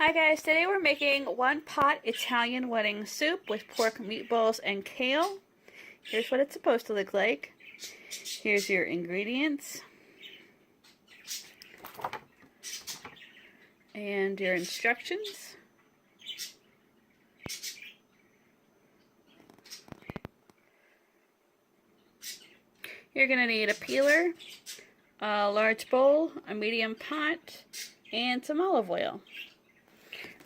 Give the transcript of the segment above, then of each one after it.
Hi guys, today we're making one pot Italian wedding soup with pork meatballs and kale. Here's what it's supposed to look like. Here's your ingredients. And your instructions. You're going to need a peeler, a large bowl, a medium pot, and some olive oil.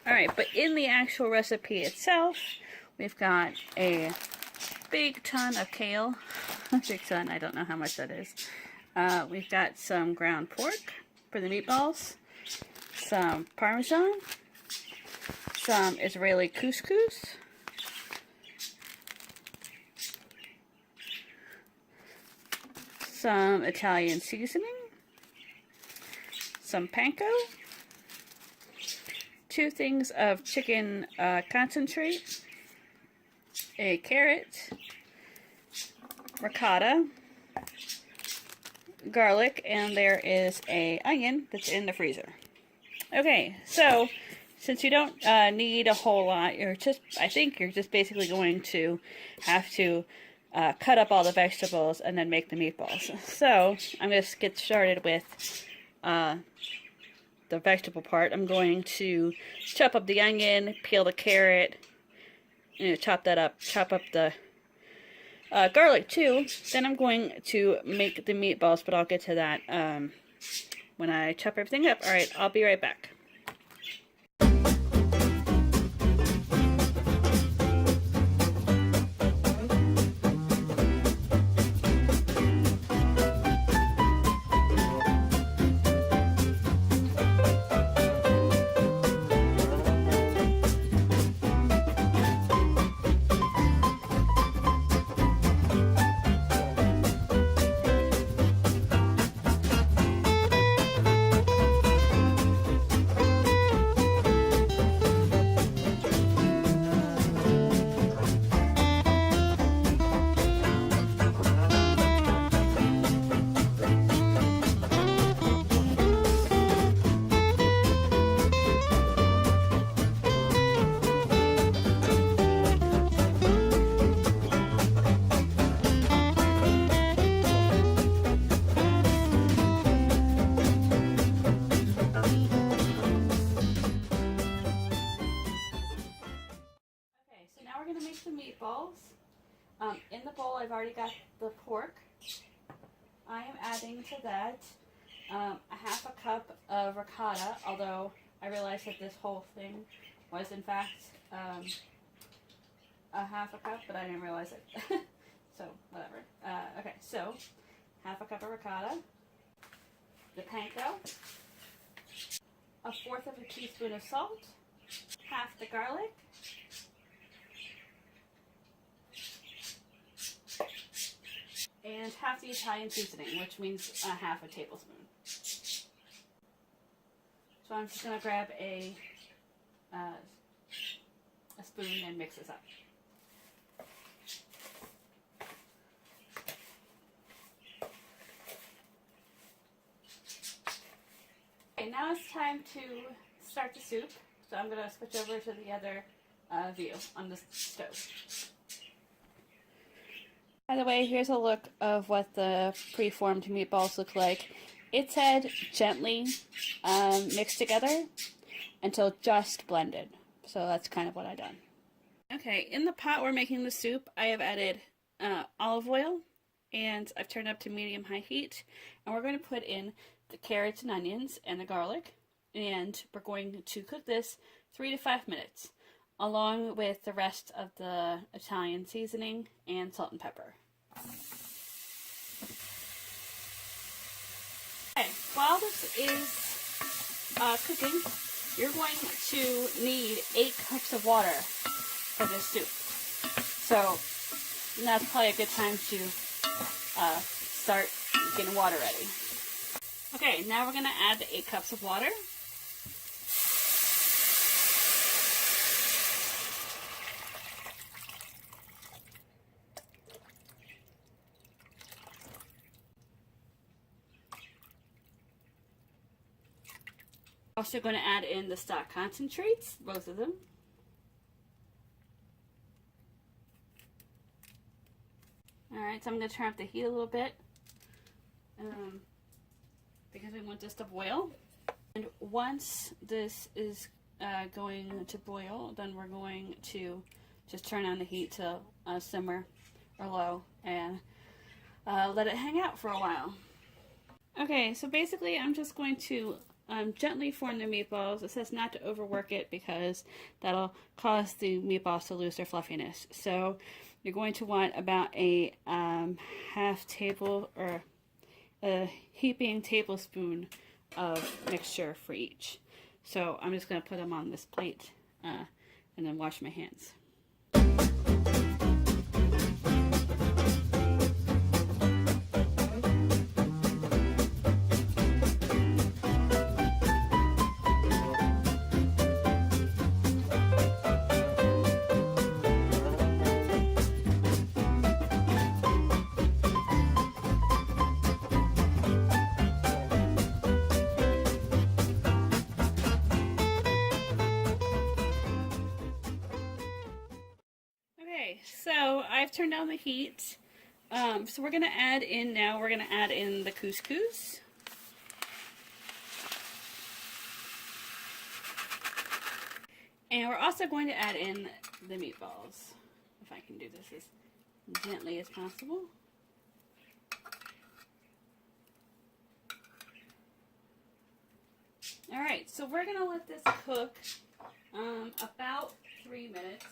Alright, but in the actual recipe itself, we've got a big ton of kale. Big ton, I don't know how much that is. We've got some ground pork for the meatballs, some Parmesan, some Israeli couscous, some Italian seasoning, some panko, 2 things of chicken concentrate, a carrot, ricotta, garlic, and there is an onion that's in the freezer. Okay, so since you don't need a whole lot, I think you're just basically going to have to cut up all the vegetables and then make the meatballs. So I'm going to get started with the vegetable part. I'm going to chop up the onion, peel the carrot, chop that up, chop up the garlic too. Then I'm going to make the meatballs, but I'll get to that when I chop everything up. Alright, I'll be right back. We're going to make the meatballs. In the bowl, I've already got the pork. I am adding to that a half a cup of ricotta, although I realized that this whole thing was in fact a half a cup, but I didn't realize it. So, whatever. Okay, so half a cup of ricotta, the panko, 1/4 of a teaspoon of salt, half the garlic, and half the Italian seasoning, which means half a tablespoon. So I'm just going to grab a spoon and mix this up. Okay, now it's time to start the soup. So I'm going to switch over to the other view on the stove. By the way, here's a look of what the preformed meatballs look like. It said gently mixed together until just blended. So that's kind of what I've done. Okay, in the pot we're making the soup, I have added olive oil, and I've turned up to medium-high heat. And we're going to put in the carrots and onions and the garlic, and we're going to cook this 3 to 5 minutes, along with the rest of the Italian seasoning and salt and pepper. Okay, while this is cooking, you're going to need 8 cups of water for this soup. So that's probably a good time to start getting water ready. Okay, now we're going to add the 8 cups of water. also going to add in the stock concentrates, both of them. Alright, so I'm going to turn up the heat a little bit because we want this to boil. And once this is going to boil, then we're going to just turn on the heat to simmer or low and let it hang out for a while. Okay, so basically I'm just going to gently form the meatballs. It says not to overwork it because that'll cause the meatballs to lose their fluffiness. So you're going to want about a half table or a heaping tablespoon of mixture for each. So I'm just going to put them on this plate and then wash my hands. So I've turned down the heat. So we're going to add in now, we're going to add in the couscous. And we're also going to add in the meatballs. If I can do this as gently as possible. Alright, so we're going to let this cook about 3 minutes.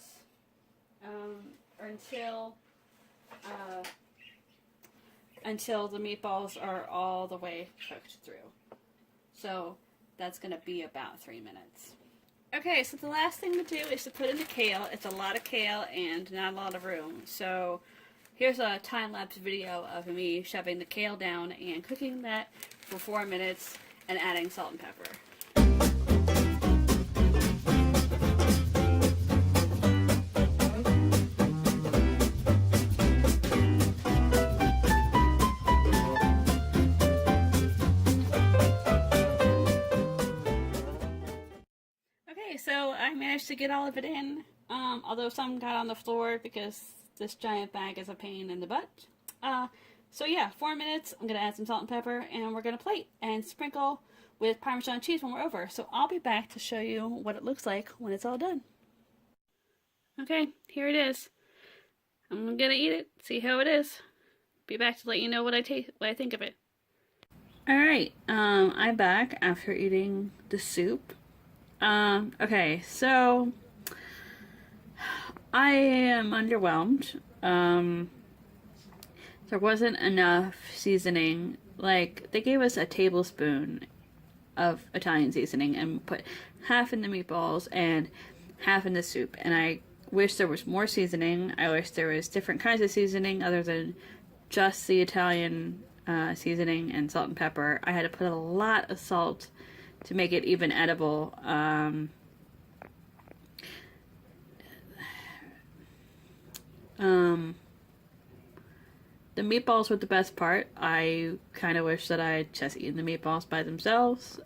Until the meatballs are all the way cooked through. So that's going to be about 3 minutes. Okay, so the last thing to do is to put in the kale. It's a lot of kale and not a lot of room. So here's a time-lapse video of me shoving the kale down and cooking that for 4 minutes and adding salt and pepper. So I managed to get all of it in, although some got on the floor because this giant bag is a pain in the butt. So yeah, 4 minutes, I'm going to add some salt and pepper, and we're going to plate and sprinkle with Parmesan cheese when we're over. So I'll be back to show you what it looks like when it's all done. Okay, here it is. I'm going to eat it, see how it is. Be back to let you know what I think of it. Alright, I'm back after eating the soup. Okay, so I am underwhelmed. There wasn't enough seasoning. Like, they gave us a tablespoon of Italian seasoning and put half in the meatballs and half in the soup. And I wish there was more seasoning. I wish there was different kinds of seasoning other than just the Italian seasoning and salt and pepper. I had to put a lot of salt to make it even edible. The meatballs were the best part. I kind of wish that I had just eaten the meatballs by themselves.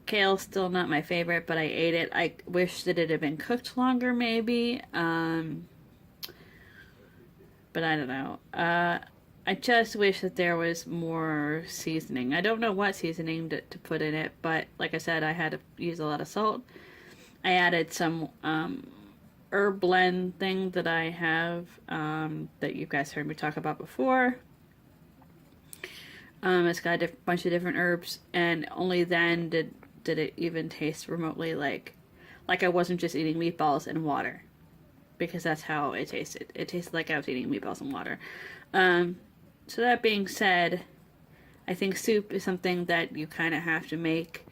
Kale's still not my favorite, but I ate it. I wish that it had been cooked longer, maybe. But I don't know. I just wish that there was more seasoning. I don't know what seasoning to put in it, but like I said, I had to use a lot of salt. I added some herb blend thing that I have that you guys heard me talk about before. It's got a bunch of different herbs, and only then did it even taste remotely like I wasn't just eating meatballs and water, because that's how it tasted. It tasted like I was eating meatballs and water. So that being said, I think soup is something that you kind of have to make.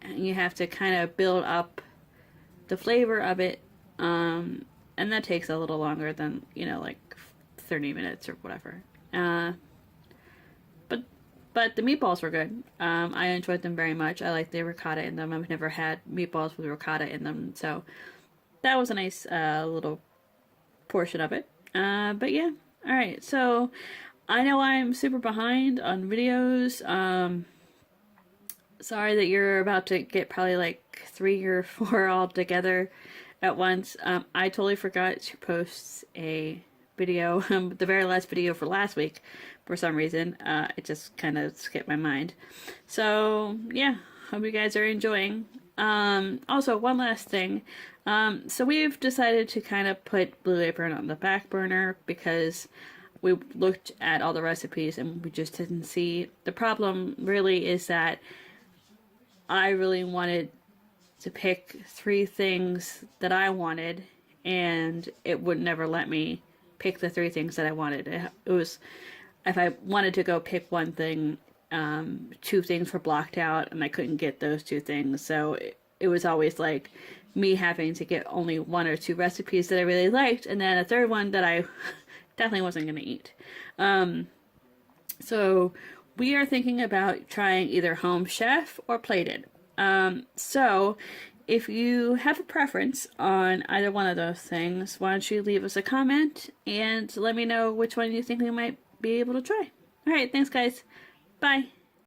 You have to kind of build up the flavor of it, and that takes a little longer than, like 30 minutes or whatever. But the meatballs were good. I enjoyed them very much. I like the ricotta in them. I've never had meatballs with ricotta in them, so that was a nice little portion of it. But yeah. Alright, so I know I'm super behind on videos. Sorry that you're about to get probably like 3 or 4 all together at once. I totally forgot to post a video, the very last video for last week for some reason. It just kind of skipped my mind. So, yeah, hope you guys are enjoying. Also, one last thing. So we've decided to kind of put Blue Apron on the back burner because we looked at all the recipes and we just didn't see. The problem really is that I really wanted to pick 3 things that I wanted, and it would never let me pick the 3 things that I wanted. It was, if I wanted to go pick one thing, 2 things were blocked out, and I couldn't get those 2 things. So it was always like me having to get only 1 or 2 recipes that I really liked, and then a 3rd one that I definitely wasn't going to eat. So we are thinking about trying either Home Chef or Plated. So if you have a preference on either one of those things, why don't you leave us a comment and let me know which one you think we might be able to try. Alright, thanks guys. Bye.